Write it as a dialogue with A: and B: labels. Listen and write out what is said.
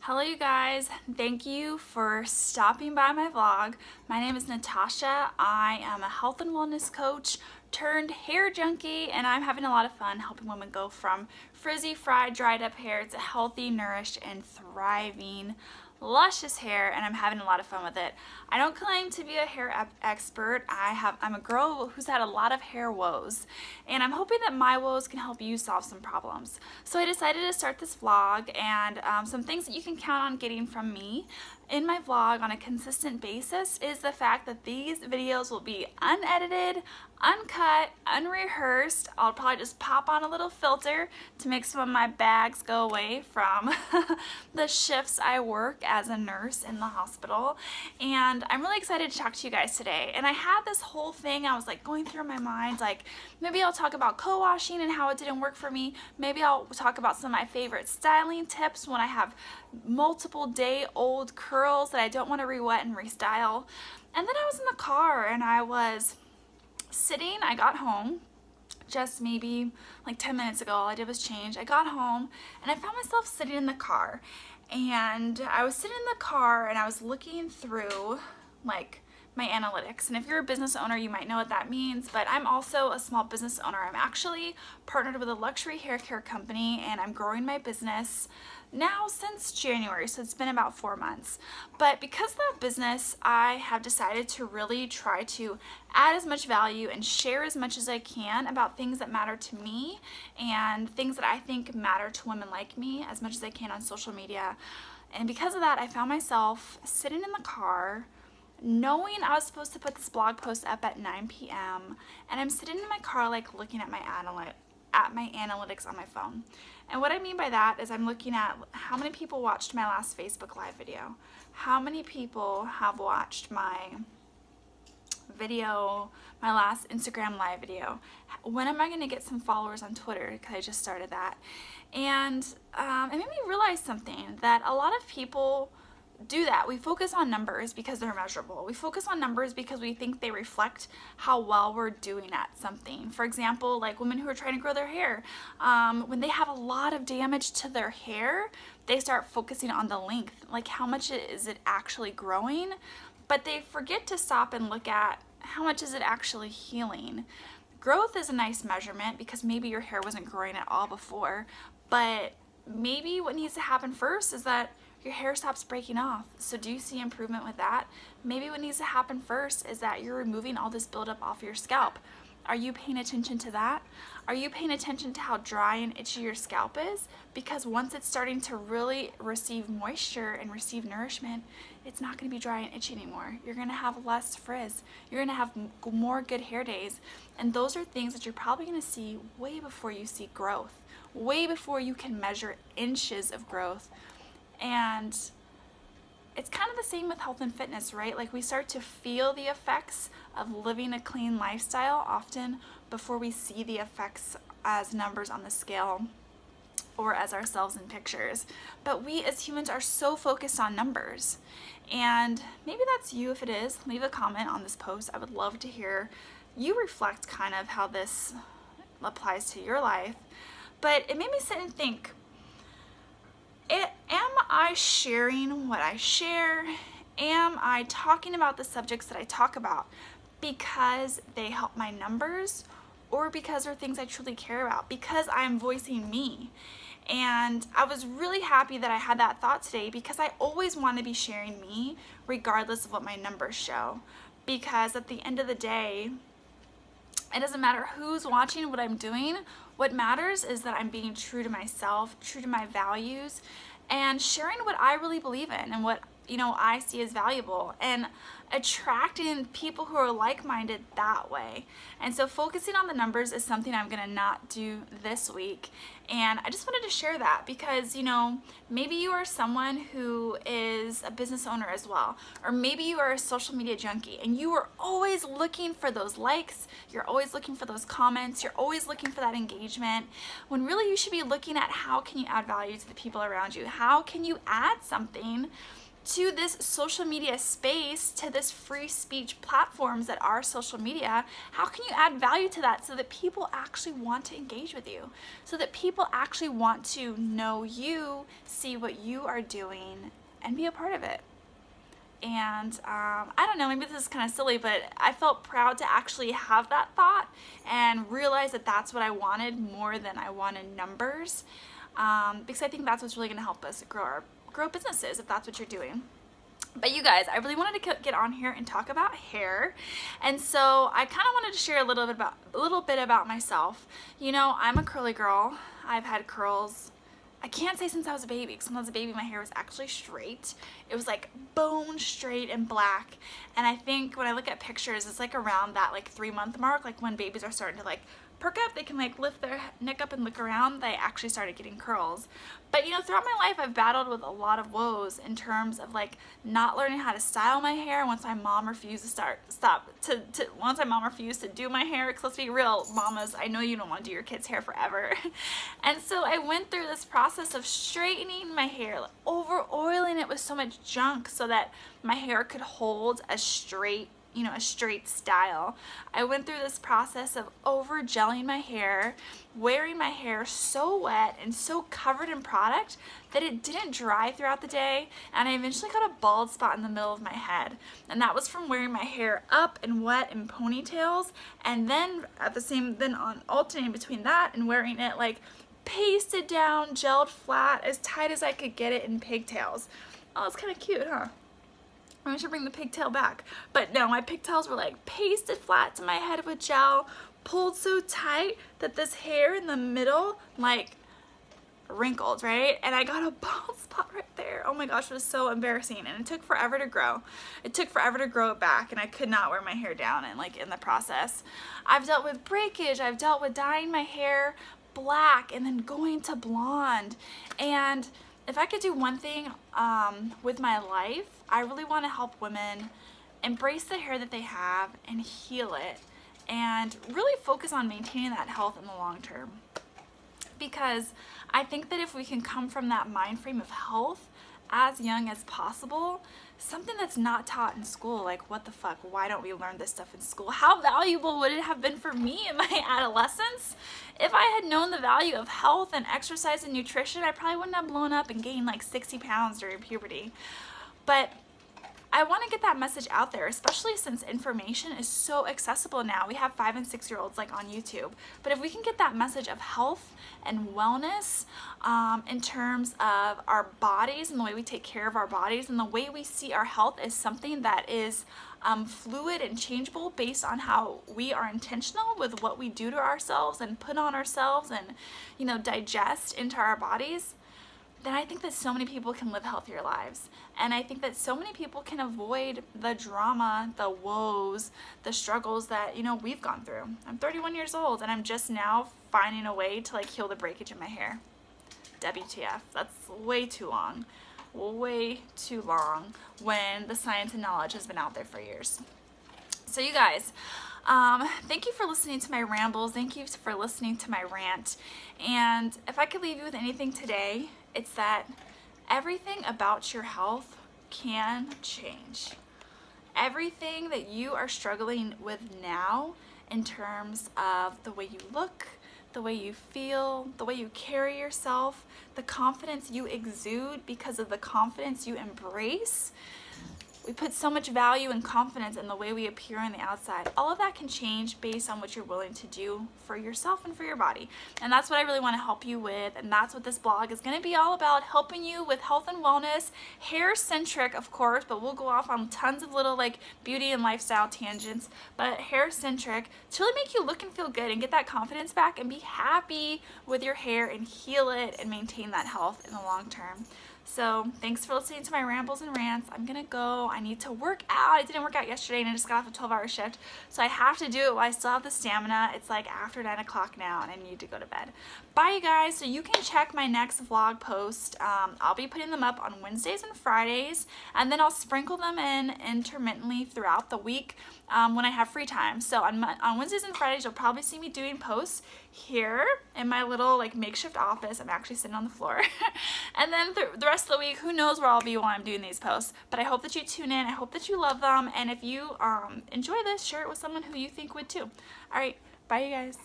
A: Hello you guys, thank you for stopping by my vlog. My name is Natasha. I am a health and wellness coach turned hair junkie, and I'm having a lot of fun helping women go from frizzy, fried, dried up hair to healthy, nourished, and thriving luscious hair, and I'm having a lot of fun with it. I don't claim to be a hair expert. I'm a girl who's had a lot of hair woes, and I'm hoping that my woes can help you solve some problems. So I decided to start this vlog, and some things that you can count on getting from me in my vlog on a consistent basis is the fact that these videos will be unedited, uncut, unrehearsed. I'll probably just pop on a little filter to make some of my bags go away from the shifts I work as a nurse in the hospital. And I'm really excited to talk to you guys today. And I had this whole thing, I was like going through my mind, like maybe I'll talk about co-washing and how it didn't work for me. Maybe I'll talk about some of my favorite styling tips when I have multiple day old curls that I don't want to re-wet and restyle. And then I was in the car and I was sitting. I got home just maybe like 10 minutes ago. All I did was change. I got home and I found myself sitting in the car, and I was sitting in the car and I was looking through like my analytics. And if you're a business owner, you might know what that means, but I'm also a small business owner. I'm actually partnered with a luxury hair care company, and I'm growing my business now since January, so it's been about 4 months. But because of that business, I have decided to really try to add as much value and share as much as I can about things that matter to me and things that I think matter to women like me as much as I can on social media. And because of that, I found myself sitting in the car knowing I was supposed to put this blog post up at 9 p.m. and I'm sitting in my car like looking at my analytics on my phone. And what I mean by that is I'm looking at how many people watched my last Facebook Live video, how many people have watched my video, my last Instagram Live video, when am I going to get some followers on Twitter, because I just started that. And it made me realize something, that a lot of people do that. We focus on numbers because they're measurable. We focus on numbers because we think they reflect how well we're doing at something. For example, like women who are trying to grow their hair, when they have a lot of damage to their hair, they start focusing on the length, like how much is it actually growing, but they forget to stop and look at how much is it actually healing. Growth is a nice measurement because maybe your hair wasn't growing at all before, but maybe what needs to happen first is that your hair stops breaking off. So do you see improvement with that? Maybe what needs to happen first is that you're removing all this buildup off your scalp. Are you paying attention to that? Are you paying attention to how dry and itchy your scalp is? Because once it's starting to really receive moisture and receive nourishment, it's not going to be dry and itchy anymore. You're going to have less frizz. You're going to have more good hair days. And those are things that you're probably going to see way before you see growth, way before you can measure inches of growth. And it's kind of the same with health and fitness, right? Like we start to feel the effects of living a clean lifestyle often before we see the effects as numbers on the scale or as ourselves in pictures. But we as humans are so focused on numbers. And maybe that's you. If it is, leave a comment on this post. I would love to hear you reflect kind of how this applies to your life. But it made me sit and think, am I sharing what I share? Am I talking about the subjects that I talk about because they help my numbers, or because they're things I truly care about, because I'm voicing me? And I was really happy that I had that thought today, because I always want to be sharing me regardless of what my numbers show, because at the end of the day, it doesn't matter who's watching what I'm doing. What matters is that I'm being true to myself, true to my values, and sharing what I really believe in and what I see as valuable, and attracting people who are like-minded that way. And so focusing on the numbers is something I'm gonna not do this week. And I just wanted to share that because, maybe you are someone who is a business owner as well, or maybe you are a social media junkie and you are always looking for those likes, you're always looking for those comments, you're always looking for that engagement, when really you should be looking at how can you add value to the people around you? How can you add something to this social media space, to this free speech platforms that are social media, how can you add value to that so that people actually want to engage with you, so that people actually want to know you, see what you are doing, and be a part of it? And I don't know, maybe this is kind of silly, but I felt proud to actually have that thought and realize that that's what I wanted more than I wanted numbers, because I think that's what's really going to help us grow businesses if that's what you're doing. But you guys, I really wanted to get on here and talk about hair, and so I kind of wanted to share a little bit about myself. You know, I'm a curly girl. I've had curls, I can't say since I was a baby, because when I was a baby my hair was actually straight. It was like bone straight and black, and I think when I look at pictures it's like around that like 3-month mark, like when babies are starting to like perk up, they can like lift their neck up and look around, they actually started getting curls. But you know, throughout my life I've battled with a lot of woes in terms of like not learning how to style my hair once my mom refused once my mom refused to do my hair, because let's be real, mamas, I know you don't want to do your kids' hair forever. And so I went through this process of straightening my hair, like over oiling it with so much junk so that my hair could hold a straight style. I went through this process of over gelling my hair, wearing my hair so wet and so covered in product that it didn't dry throughout the day, and I eventually got a bald spot in the middle of my head, and that was from wearing my hair up and wet in ponytails, and then on alternating between that and wearing it like pasted down, gelled flat, as tight as I could get it in pigtails. Oh, it's kind of cute, huh? I should bring the pigtail back. But no, my pigtails were like pasted flat to my head with gel, pulled so tight that this hair in the middle like wrinkled, right? And I got a bald spot right there. Oh my gosh, it was so embarrassing, and it took forever to grow. It took forever to grow it back, and I could not wear my hair down and like in the process. I've dealt with breakage, I've dealt with dyeing my hair black and then going to blonde. And if I could do one thing with my life, I really want to help women embrace the hair that they have and heal it, and really focus on maintaining that health in the long term. Because I think that if we can come from that mind frame of health as young as possible, something that's not taught in school, like what the fuck, why don't we learn this stuff in school? How valuable would it have been for me in my adolescence? If I had known the value of health and exercise and nutrition, I probably wouldn't have blown up and gained like 60 pounds during puberty. But I want to get that message out there, especially since information is so accessible now. We have 5- and 6-year-olds like on YouTube. But if we can get that message of health and wellness in terms of our bodies and the way we take care of our bodies and the way we see our health as something that is fluid and changeable based on how we are intentional with what we do to ourselves and put on ourselves and, you know, digest into our bodies, then I think that so many people can live healthier lives. And I think that so many people can avoid the drama, the woes, the struggles that, you know, we've gone through. I'm 31 years old and I'm just now finding a way to like heal the breakage in my hair. WTF, that's way too long. Way too long when the science and knowledge has been out there for years. So you guys, thank you for listening to my rambles. Thank you for listening to my rant. And if I could leave you with anything today, it's that everything about your health can change. Everything that you are struggling with now in terms of the way you look, the way you feel, the way you carry yourself, the confidence you exude because of the confidence you embrace. We put so much value and confidence in the way we appear on the outside. All of that can change based on what you're willing to do for yourself and for your body. And that's what I really want to help you with. And that's what this blog is going to be all about, helping you with health and wellness, hair centric, of course, but we'll go off on tons of little like beauty and lifestyle tangents, but hair centric to really make you look and feel good and get that confidence back and be happy with your hair and heal it and maintain that health in the long term. So thanks for listening to my rambles and rants. I'm gonna go. I need to work out. I didn't work out yesterday and I just got off a 12-hour shift, so I have to do it while I still have the stamina. It's like after 9 o'clock now and I need to go to bed. Bye, you guys. So you can check my next vlog post. I'll be putting them up on Wednesdays and Fridays, and then I'll sprinkle them in intermittently throughout the week when I have free time. So on Wednesdays and Fridays, you'll probably see me doing posts here in my little like makeshift office. I'm actually sitting on the floor. And then the rest of the week, who knows where I'll be while I'm doing these posts. But I hope that you tune in. I hope that you love them. And if you enjoy this, share it with someone who you think would too. All right. Bye, you guys.